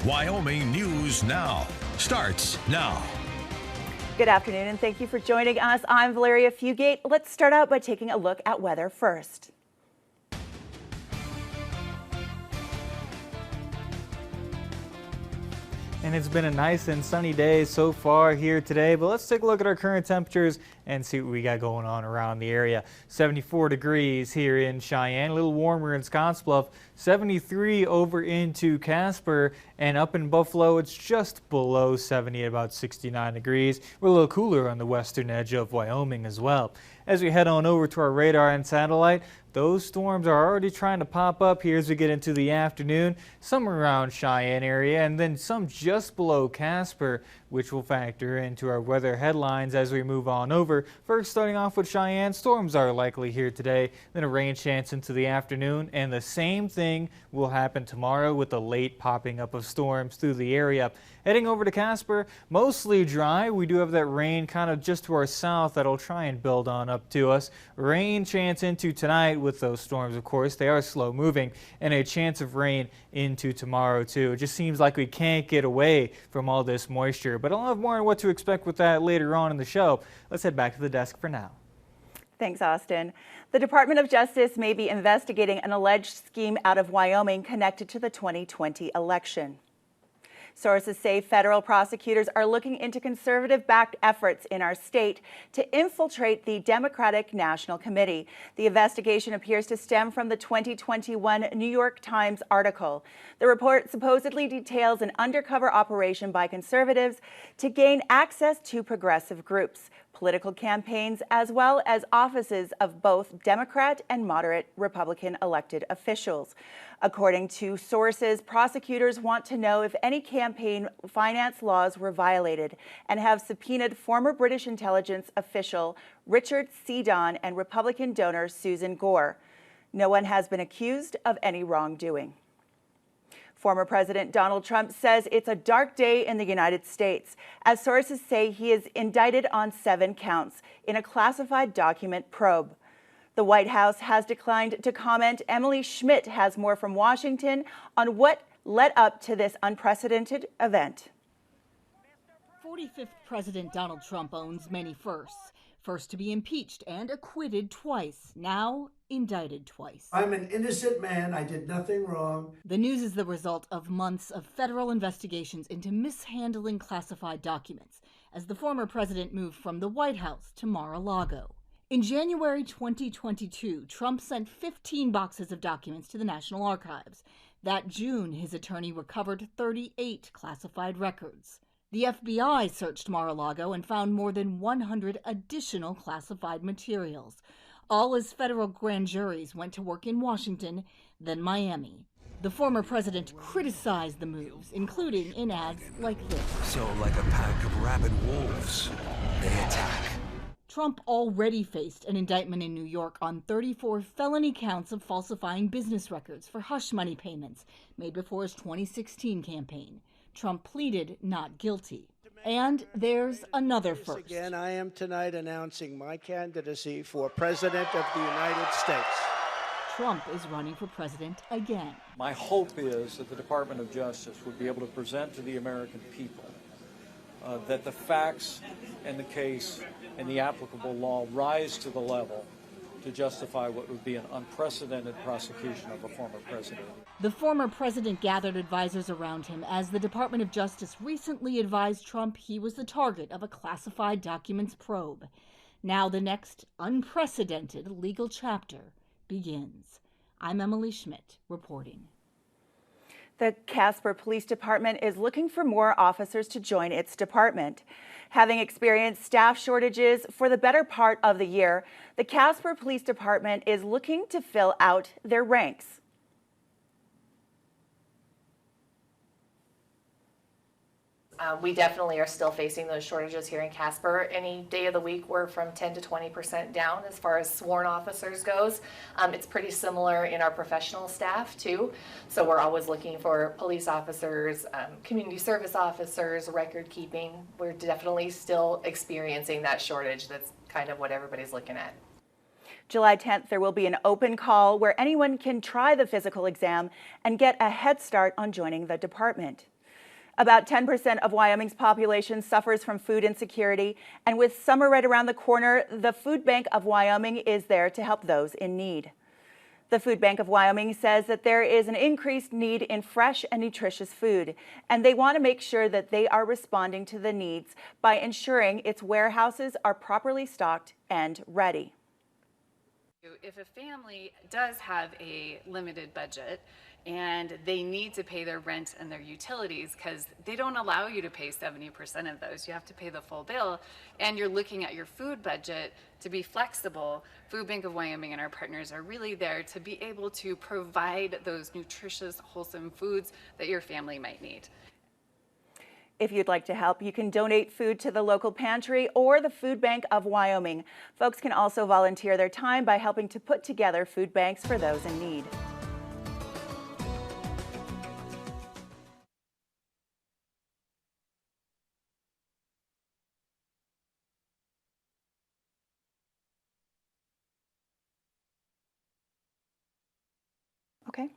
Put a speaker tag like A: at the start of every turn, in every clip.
A: Wyoming News Now starts now.
B: Good afternoon and thank you for joining us. I'm Valeria Fugate. Let's start out by taking a look at weather first.
C: And it's been a nice and sunny day so far here today, but let's take a look at our current temperatures and see what we got going on around the area. 74 degrees here in Cheyenne, a little warmer in Scottsbluff, 73 over into Casper, and up in Buffalo it's just below 70 at about 69 degrees. We're a little cooler on the western edge of Wyoming as well. As we head on over to our radar and satellite, those storms are already trying to pop up here as we get into the afternoon, some around Cheyenne area and then some just below Casper, which will factor into our weather headlines as we move on over. First, starting off with Cheyenne, storms are likely here today, then a rain chance into the afternoon, and the same thing will happen tomorrow with the late popping up of storms through the area. Heading over to Casper, mostly dry. We do have that rain kind of just to our south that'll try and build on up to us. Rain chance into tonight with those storms, of course. They are slow moving, and a chance of rain into tomorrow too. It just seems like we can't get away from all this moisture, but I'll have more on what to expect with that later on in the show. Let's head back to the desk for now.
B: Thanks, Austin. The Department of Justice may be investigating an alleged scheme out of Wyoming connected to the 2020 election. Sources say federal prosecutors are looking into conservative-backed efforts in our state to infiltrate the Democratic National Committee. The investigation appears to stem from the 2021 New York Times article. The report supposedly details an undercover operation by conservatives to gain access to progressive groups, political campaigns, as well as offices of both Democrat and moderate Republican elected officials. According to sources, prosecutors want to know if any campaign finance laws were violated and have subpoenaed former British intelligence official Richard Seddon and Republican donor Susan Gore. No one has been accused of any wrongdoing. Former President Donald Trump says it's a dark day in the United States, as sources say he is indicted on 7 counts in a classified document probe. The White House has declined to comment. Emily Schmidt has more from Washington on what led up to this unprecedented event.
D: 45th President Donald Trump owns many firsts. First to be impeached and acquitted twice, now indicted twice.
E: I'm an innocent man. I did nothing wrong.
D: The news is the result of months of federal investigations into mishandling classified documents as the former president moved from the White House to Mar-a-Lago. In January 2022, Trump sent 15 boxes of documents to the National Archives. That June, his attorney recovered 38 classified records. The FBI searched Mar-a-Lago and found more than 100 additional classified materials, all as federal grand juries went to work in Washington, then Miami. The former president criticized the moves, including in ads like this.
F: So, like a pack of rabid wolves, they attack.
D: Trump already faced an indictment in New York on 34 felony counts of falsifying business records for hush money payments made before his 2016 campaign. Trump pleaded not guilty. And there's another first.
E: Again, I am tonight announcing my candidacy for President of the United States.
D: Trump is running for president again.
G: My hope is that the Department of Justice would be able to present to the American people that the facts and the case and the applicable law rise to the level to justify what would be an unprecedented prosecution of a former president.
D: The former president gathered advisors around him as the Department of Justice recently advised Trump he was the target of a classified documents probe. Now the next unprecedented legal chapter begins. I'm Emily Schmidt reporting.
B: The Casper Police Department is looking for more officers to join its department. Having experienced staff shortages for the better part of the year, the Casper Police Department is looking to fill out their ranks.
H: We definitely are still facing those shortages here in Casper. Any day of the week, we're from 10 to 20% down as far as sworn officers goes. It's pretty similar in our professional staff too. So we're always looking for police officers, community service officers, record keeping. We're definitely still experiencing that shortage. That's kind of what everybody's looking at.
B: July 10th, there will be an open call where anyone can try the physical exam and get a head start on joining the department. About 10% of Wyoming's population suffers from food insecurity, and with summer right around the corner, the Food Bank of Wyoming is there to help those in need. The Food Bank of Wyoming says that there is an increased need in fresh and nutritious food, and they want to make sure that they are responding to the needs by ensuring its warehouses are properly stocked and ready.
I: If a family does have a limited budget and they need to pay their rent and their utilities because they don't allow you to pay 70% of those, you have to pay the full bill, and you're looking at your food budget to be flexible, Food Bank of Wyoming and our partners are really there to be able to provide those nutritious, wholesome foods that your family might need.
B: If you'd like to help, you can donate food to the local pantry or the Food Bank of Wyoming. Folks can also volunteer their time by helping to put together food banks for those in need. Okay.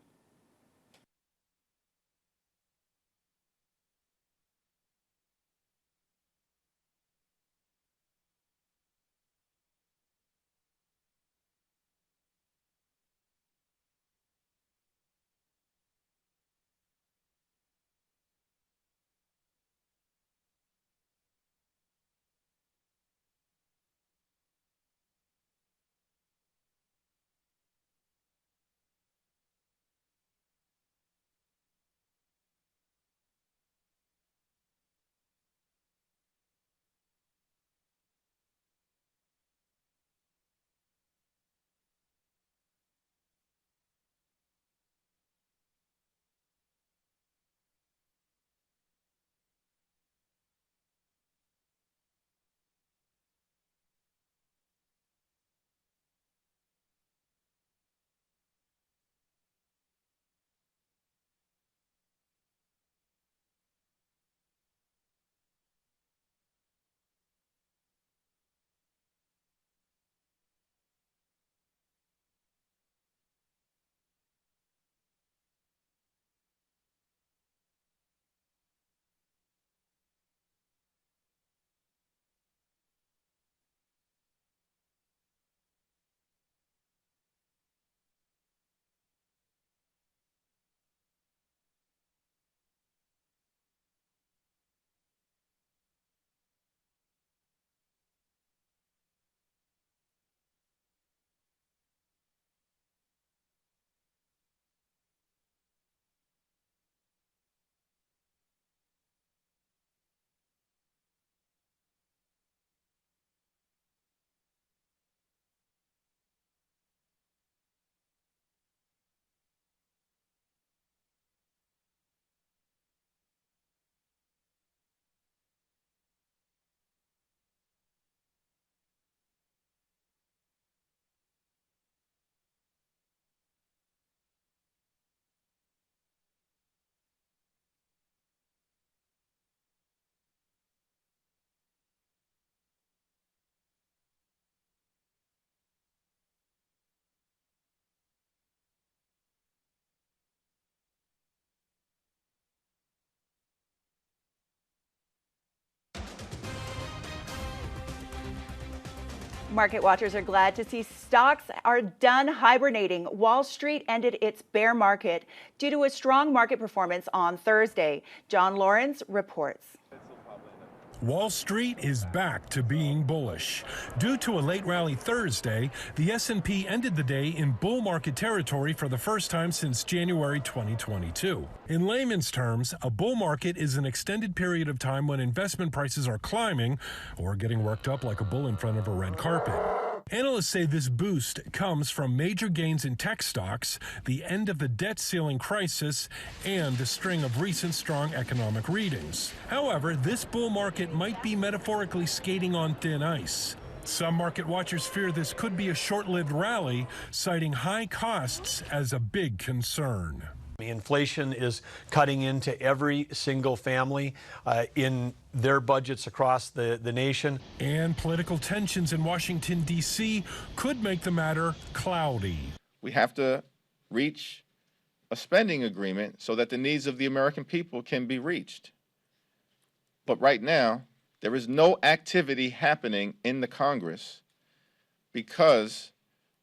B: Market watchers are glad to see stocks are done hibernating. Wall Street ended its bear market due to a strong market performance on Thursday. John Lawrence reports.
J: Wall Street is back to being bullish. Due to a late rally Thursday, the S&P ended the day in bull market territory for the first time since January 2022. In layman's terms, a bull market is an extended period of time when investment prices are climbing or getting worked up like a bull in front of a red carpet. Analysts say this boost comes from major gains in tech stocks, the end of the debt ceiling crisis, and a string of recent strong economic readings. However, this bull market might be metaphorically skating on thin ice. Some market watchers fear this could be a short-lived rally, citing high costs as a big concern.
K: Inflation is cutting into every single family in their budgets across the nation.
J: And political tensions in Washington, D.C. could make the matter cloudy.
L: We have to reach a spending agreement so that the needs of the American people can be reached. But right now, there is no activity happening in the Congress because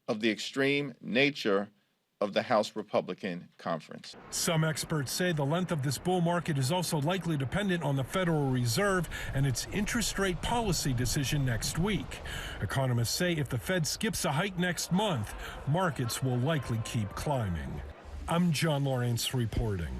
L: of the extreme nature of the House Republican Conference.
J: Some experts say the length of this bull market is also likely dependent on the Federal Reserve and its interest rate policy decision next week. Economists say if the Fed skips a hike next month, markets will likely keep climbing. I'm John Lawrence reporting.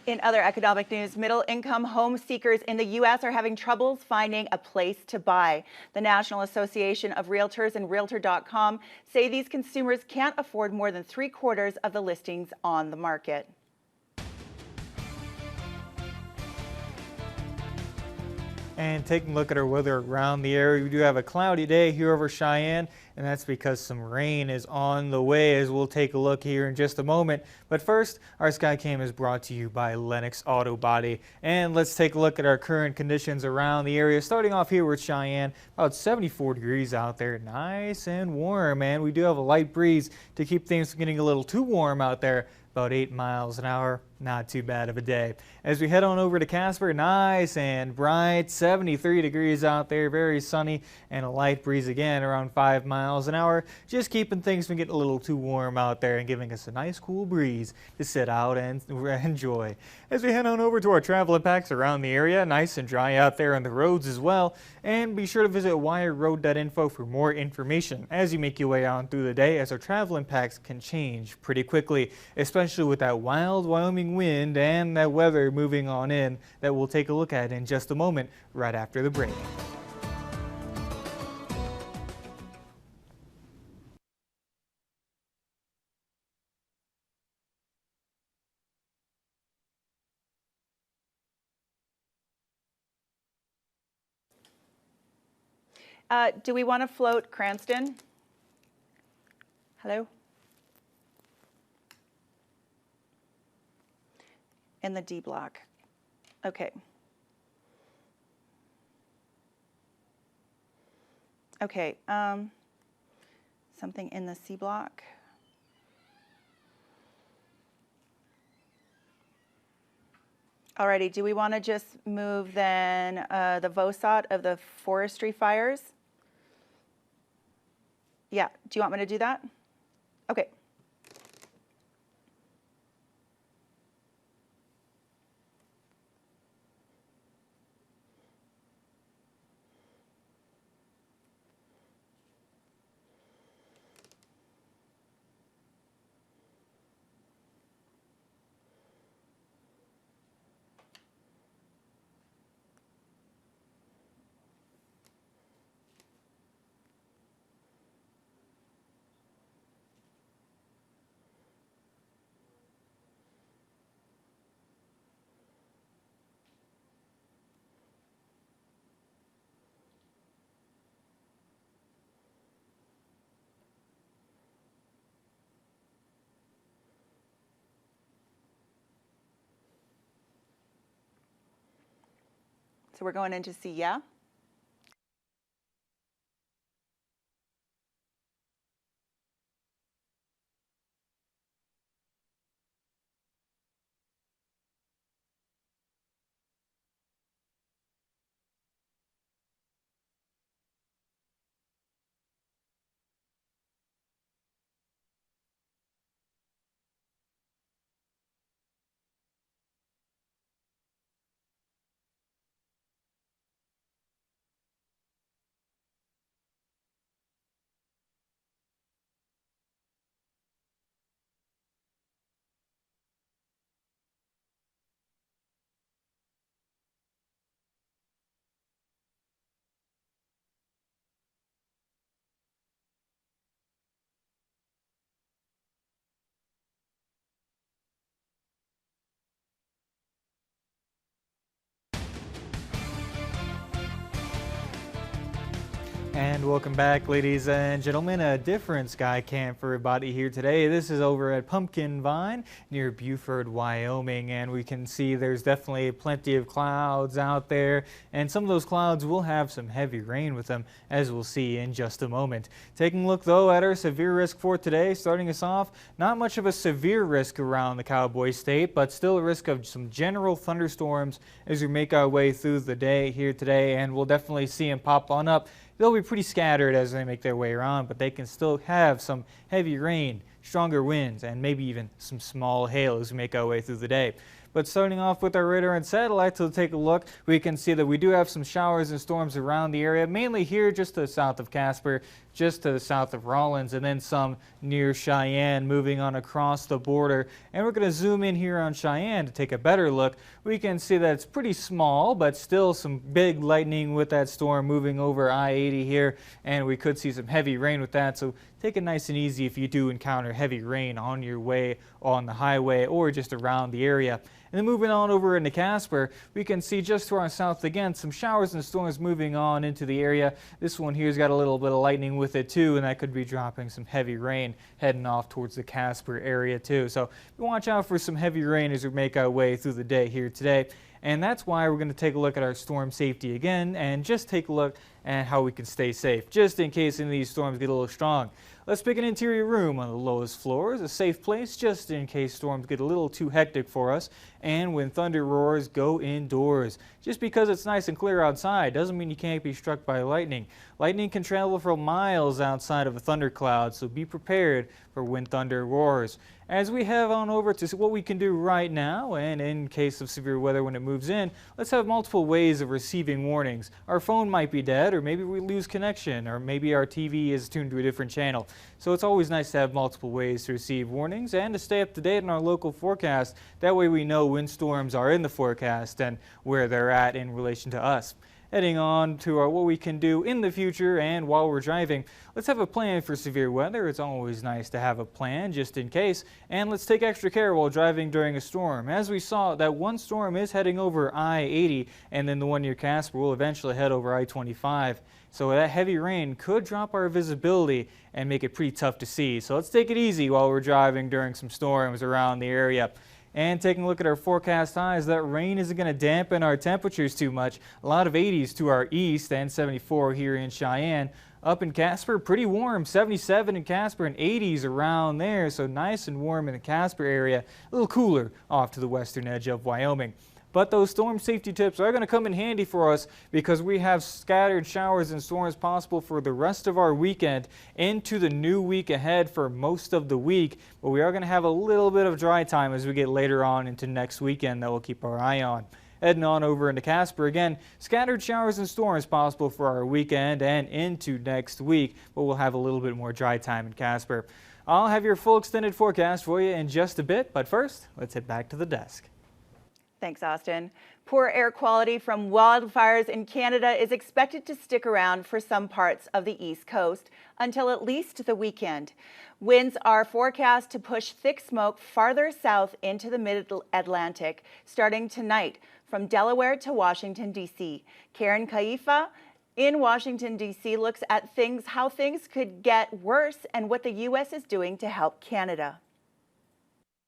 B: In other economic news, middle-income home seekers in the U.S. are having troubles finding a place to buy. The National Association of Realtors and Realtor.com say these consumers can't afford more than 3/4 of the listings on the market.
C: And taking a look at our weather around the area, we do have a cloudy day here over Cheyenne, and that's because some rain is on the way, as we'll take a look here in just a moment. But first, our Skycam is brought to you by Lennox Auto Body. And let's take a look at our current conditions around the area. Starting off here with Cheyenne, about 74 degrees out there, nice and warm. And we do have a light breeze to keep things from getting a little too warm out there. About 8 miles an hour, not too bad of a day. As we head on over to Casper, nice and bright, 73 degrees out there, very sunny, and a light breeze again around 5 miles an hour, just keeping things from getting a little too warm out there and giving us a nice cool breeze to sit out and enjoy. As we head on over to our travel impacts around the area, nice and dry out there on the roads as well, and be sure to visit wireroad.info for more information as you make your way on through the day, as our travel impacts can change pretty quickly, especially with that wild Wyoming wind and that weather moving on in that we'll take a look at in just a moment right after the break.
B: Do we want to float Cranston? Hello? In the D block. Okay. Okay. Something in the C block. Alrighty, do we want to just move then the VOSOT of the forestry fires? Yeah, do you want me to do that? Okay. So we're going in to see, yeah?
C: And welcome back, ladies and gentlemen. A different sky cam for everybody here today. This is over at Pumpkin Vine near Buford, Wyoming, and we can see there's definitely plenty of clouds out there, and some of those clouds will have some heavy rain with them, as we'll see in just a moment. Taking a look though at our severe risk for today, starting us off, not much of a severe risk around the Cowboy State, but still a risk of some general thunderstorms as we make our way through the day here today, and we'll definitely see them pop on up. They'll be pretty scattered as they make their way around, but they can still have some heavy rain, stronger winds, and maybe even some small hail as we make our way through the day. But starting off with our radar and satellite to take a look, we can see that we do have some showers and storms around the area, mainly here just to the south of Casper, just to the south of Rawlins, and then some near Cheyenne moving on across the border. And we're going to zoom in here on Cheyenne to take a better look. We can see that it's pretty small, but still some big lightning with that storm moving over I-80 here, and we could see some heavy rain with that. So take it nice and easy if you do encounter heavy rain on your way on the highway or just around the area. And then moving on over into Casper, we can see just to our south again some showers and storms moving on into the area. This one here's got a little bit of lightning with it too, and that could be dropping some heavy rain heading off towards the Casper area too. So watch out for some heavy rain as we make our way through the day here today. And that's why we're going to take a look at our storm safety again and just take a look at how we can stay safe, just in case any of these storms get a little strong. Let's pick an interior room on the lowest floors, a safe place just in case storms get a little too hectic for us. And when thunder roars, go indoors. Just because it's nice and clear outside doesn't mean you can't be struck by lightning. Lightning can travel for miles outside of a thundercloud, so be prepared for when thunder roars. As we head on over to what we can do right now, and in case of severe weather when it moves in, let's have multiple ways of receiving warnings. Our phone might be dead, or maybe we lose connection, or maybe our TV is tuned to a different channel. So it's always nice to have multiple ways to receive warnings and to stay up to date on our local forecast. That way we know when storms are in the forecast and where they're at in relation to us. Heading on to what we can do in the future and while we're driving, let's have a plan for severe weather. It's always nice to have a plan just in case, and let's take extra care while driving during a storm. As we saw, that one storm is heading over I-80, and then the one near Casper will eventually head over I-25. So that heavy rain could drop our visibility and make it pretty tough to see. So let's take it easy while we're driving during some storms around the area. And taking a look at our forecast highs, that rain isn't going to dampen our temperatures too much. A lot of 80s to our east and 74 here in Cheyenne. Up in Casper, pretty warm, 77 in Casper and 80s around there. So nice and warm in the Casper area, a little cooler off to the western edge of Wyoming. But those storm safety tips are going to come in handy for us because we have scattered showers and storms possible for the rest of our weekend into the new week ahead for most of the week. But we are going to have a little bit of dry time as we get later on into next weekend that we'll keep our eye on. Heading on over into Casper again, scattered showers and storms possible for our weekend and into next week, but we'll have a little bit more dry time in Casper. I'll have your full extended forecast for you in just a bit, but first, let's head back to the desk.
B: Thanks, Austin. Poor air quality from wildfires in Canada is expected to stick around for some parts of the East Coast until at least the weekend. Winds are forecast to push thick smoke farther south into the mid-Atlantic starting tonight from Delaware to Washington, D.C. Karen Kaifa in Washington, D.C. looks at how things could get worse and what the U.S. is doing to help Canada.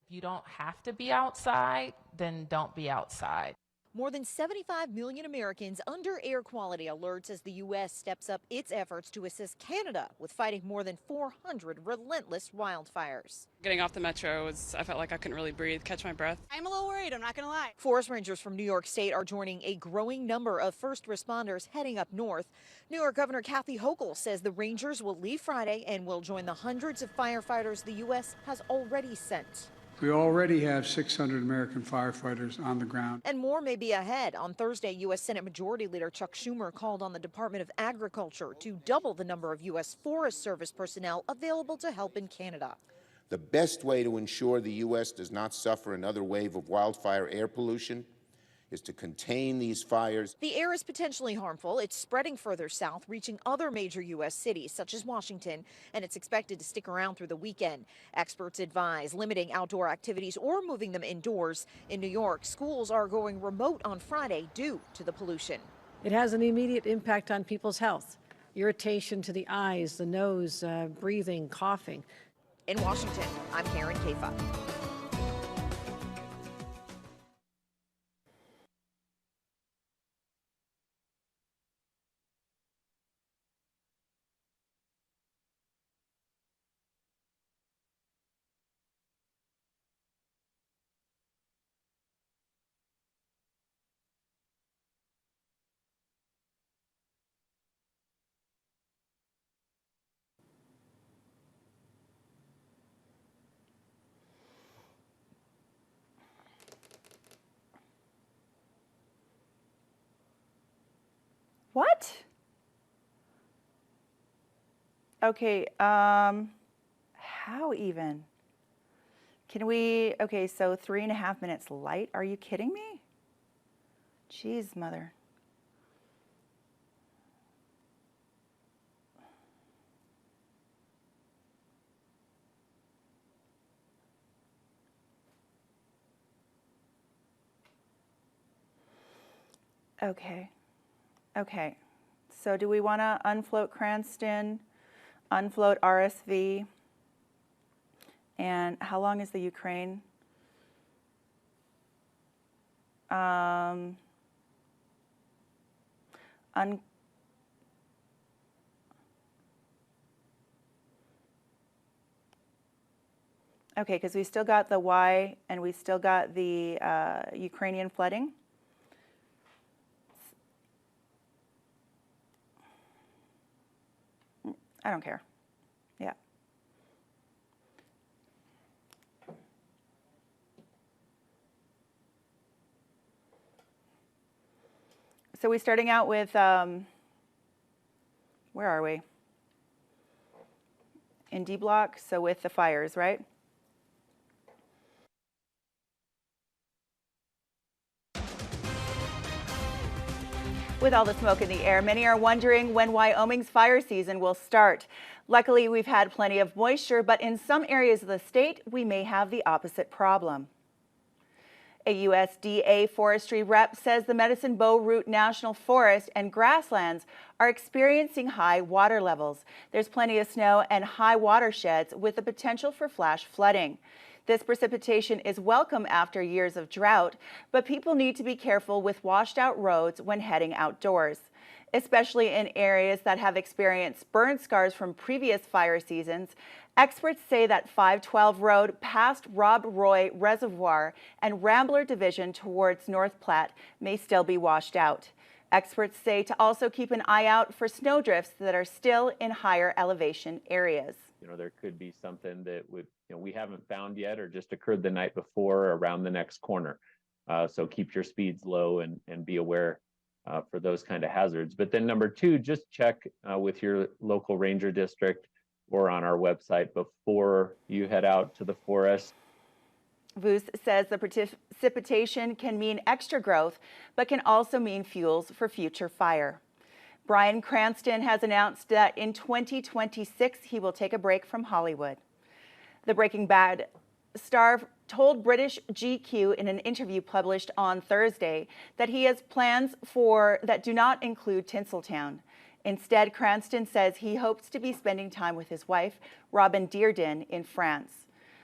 M: If you don't have to be outside, then don't be outside.
N: More than 75 million Americans under air quality alerts as the U.S. steps up its efforts to assist Canada with fighting more than 400 relentless wildfires.
O: Getting off the metro, I felt like I couldn't really breathe, catch my breath.
N: I'm a little worried, I'm not going to lie. Forest rangers from New York State are joining a growing number of first responders heading up north. New York Governor Kathy Hochul says the rangers will leave Friday and will join the hundreds of firefighters the U.S. has already sent.
P: We already have 600 American firefighters on the ground.
N: And more may be ahead. On Thursday, U.S. Senate Majority Leader Chuck Schumer called on the Department of Agriculture to double the number of U.S. Forest Service personnel available to help in Canada.
Q: The best way to ensure the U.S. does not suffer another wave of wildfire air pollution is to contain these fires.
N: The air is potentially harmful. It's spreading further south, reaching other major U.S. cities, such as Washington, and it's expected to stick around through the weekend. Experts advise limiting outdoor activities or moving them indoors. In New York, schools are going remote on Friday due to the pollution.
R: It has an immediate impact on people's health. irritation to the eyes, the nose, breathing, coughing.
N: In Washington, I'm Karen Kafa.
B: What? Okay, how even? Can we, okay, so 3.5 minutes light? Are you kidding me? Jeez, mother. Okay, okay. So do we want to unfloat Cranston, unfloat RSV? And how long is the Ukraine? Okay, because we still got the Y and we still got the Ukrainian flooding. I don't care. Yeah. So we're starting out with, where are we? In D block, so with the fires, right? With all the smoke in the air, many are wondering when Wyoming's fire season will start. Luckily, we've had plenty of moisture, but in some areas of the state, we may have the opposite problem. A USDA forestry rep says the Medicine Bow Route National Forest and grasslands are experiencing high water levels. There's plenty of snow and high watersheds with the potential for flash flooding. This precipitation is welcome after years of drought, but people need to be careful with washed out roads when heading outdoors, especially in areas that have experienced burn scars from previous fire seasons. Experts say that 512 Road past Rob Roy Reservoir and Rambler Division towards North Platte may still be washed out. Experts say to also keep an eye out for snowdrifts that are still in higher elevation areas.
S: There could be something that we haven't found yet or just occurred the night before around the next corner. So keep your speeds low and be aware for those kind of hazards. But then number two, just check with your local ranger district or on our website before you head out to the forest.
B: Voos says the precipitation can mean extra growth, but can also mean fuels for future fire. Bryan Cranston has announced that in 2026, he will take a break from Hollywood. The Breaking Bad star told British GQ in an interview published on Thursday that he has plans that do not include Tinseltown. Instead, Cranston says he hopes to be spending time with his wife, Robin Dearden, in France.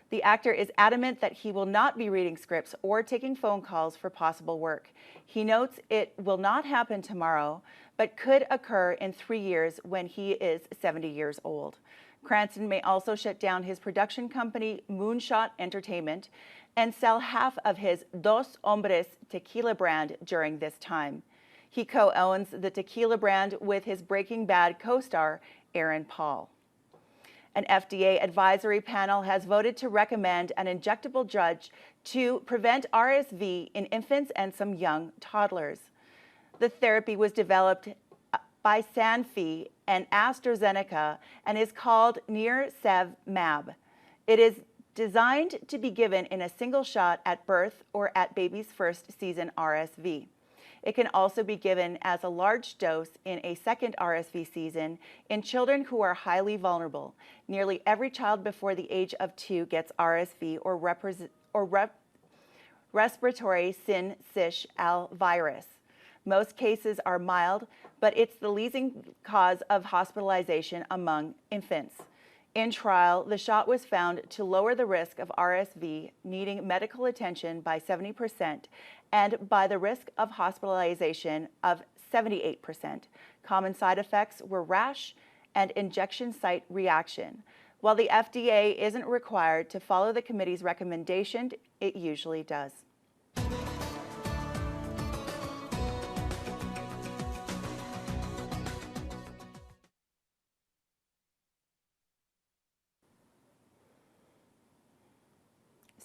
B: The actor is adamant that he will not be reading scripts or taking phone calls for possible work. He notes it will not happen tomorrow, but could occur in 3 years when he is 70 years old. Cranston may also shut down his production company, Moonshot Entertainment, and sell half of his Dos Hombres tequila brand during this time. He co-owns the tequila brand with his Breaking Bad co-star, Aaron Paul. An FDA advisory panel has voted to recommend an injectable drug to prevent RSV in infants and some young toddlers. The therapy was developed by Sanofi and AstraZeneca and is called Nirsevimab. It is designed to be given in a single shot at birth or at baby's first season RSV. It can also be given as a large dose in a second RSV season in children who are highly vulnerable. Nearly every child before the age of 2 gets RSV or respiratory syncytial virus. Most cases are mild, but it's the leading cause of hospitalization among infants. In trial, the shot was found to lower the risk of RSV needing medical attention by 70% and by the risk of hospitalization of 78%. Common side effects were rash and injection site reaction. While the FDA isn't required to follow the committee's recommendation, it usually does.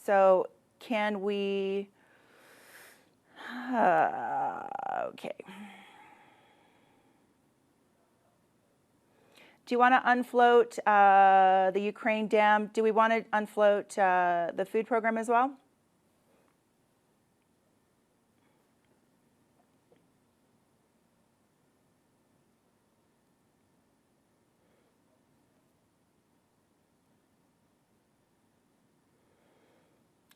B: So can we, okay. Do you want to unfloat the Ukraine dam? Do we want to unfloat the food program as well?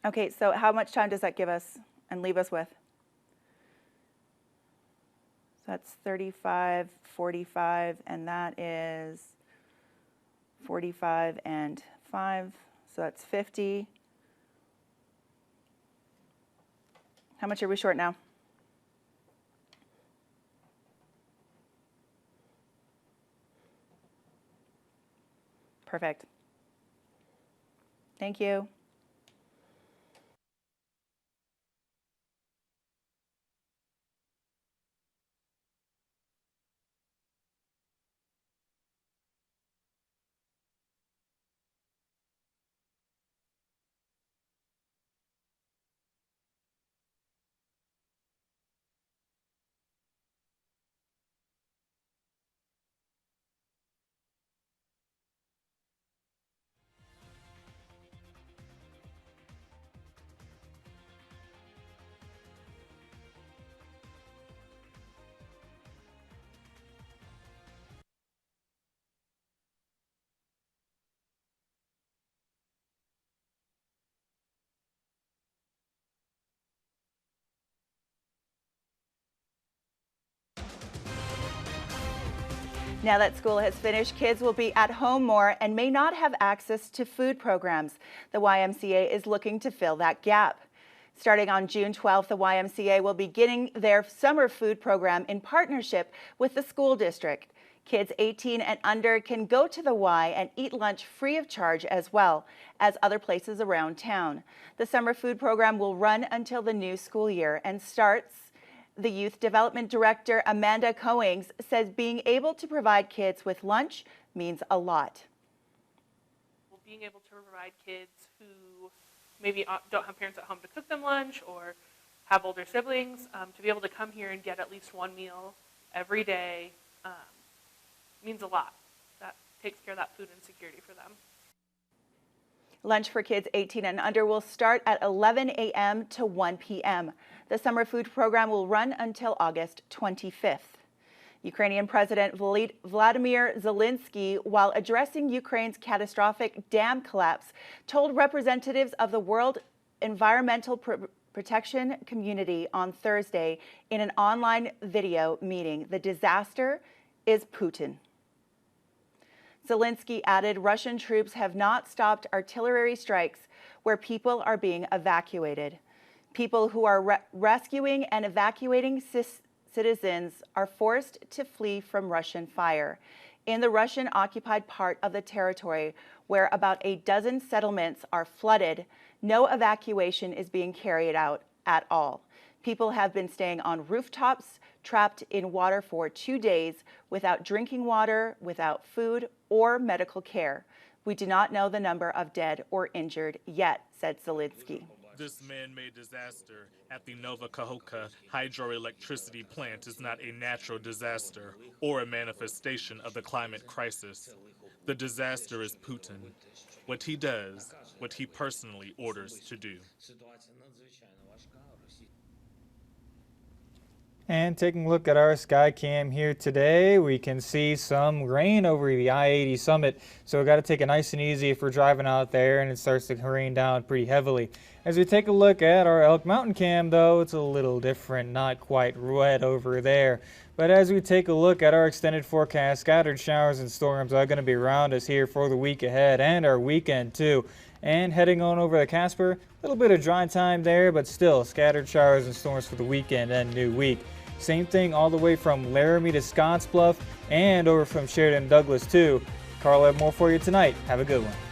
B: Okay, so how much time does that give us and leave us with? So that's 35, 45, and that is 45 and 5, so that's 50. How much are we short now? Perfect. Thank you. Now that school has finished, kids will be at home more and may not have access to food programs. The YMCA is looking to fill that gap. Starting on June 12th, the YMCA will be beginning their summer food program in partnership with the school district. Kids 18 and under can go to the Y and eat lunch free of charge as well as other places around town. The summer food program will run until the new school year and starts. The Youth Development Director, Amanda Coings, says being able to provide kids with lunch means a lot.
T: Being able to provide kids who maybe don't have parents at home to cook them lunch or have older siblings, to be able to come here and get at least one meal every day means a lot. That takes care of that food insecurity for them.
B: Lunch for kids 18 and under will start at 11 a.m. to 1 p.m. The summer food program will run until August 25th. Ukrainian President Vladimir Zelensky, while addressing Ukraine's catastrophic dam collapse, told representatives of the World Environmental Protection Community on Thursday in an online video meeting, the disaster is Putin. Zelensky added Russian troops have not stopped artillery strikes where people are being evacuated. People who are rescuing and evacuating citizens are forced to flee from Russian fire. In the Russian-occupied part of the territory, where about a dozen settlements are flooded, no evacuation is being carried out at all. People have been staying on rooftops, trapped in water for 2 days, without drinking water, without food or medical care. We do not know the number of dead or injured yet, said Zelensky.
U: This man-made disaster at the Nova Kahoka hydroelectricity plant is not a natural disaster or a manifestation of the climate crisis. The disaster is Putin. What he does, what he personally orders to do.
C: And taking a look at our sky cam here today, we can see some rain over the I-80 summit. So we got to take it nice and easy if we're driving out there and it starts to rain down pretty heavily. As we take a look at our Elk Mountain cam though, it's a little different, not quite wet over there. But as we take a look at our extended forecast, scattered showers and storms are going to be around us here for the week ahead and our weekend too. And heading on over to Casper, a little bit of dry time there, but still scattered showers and storms for the weekend and new week. Same thing all the way from Laramie to Scottsbluff and over from Sheridan Douglas too. Carl, I have more for you tonight. Have a good one.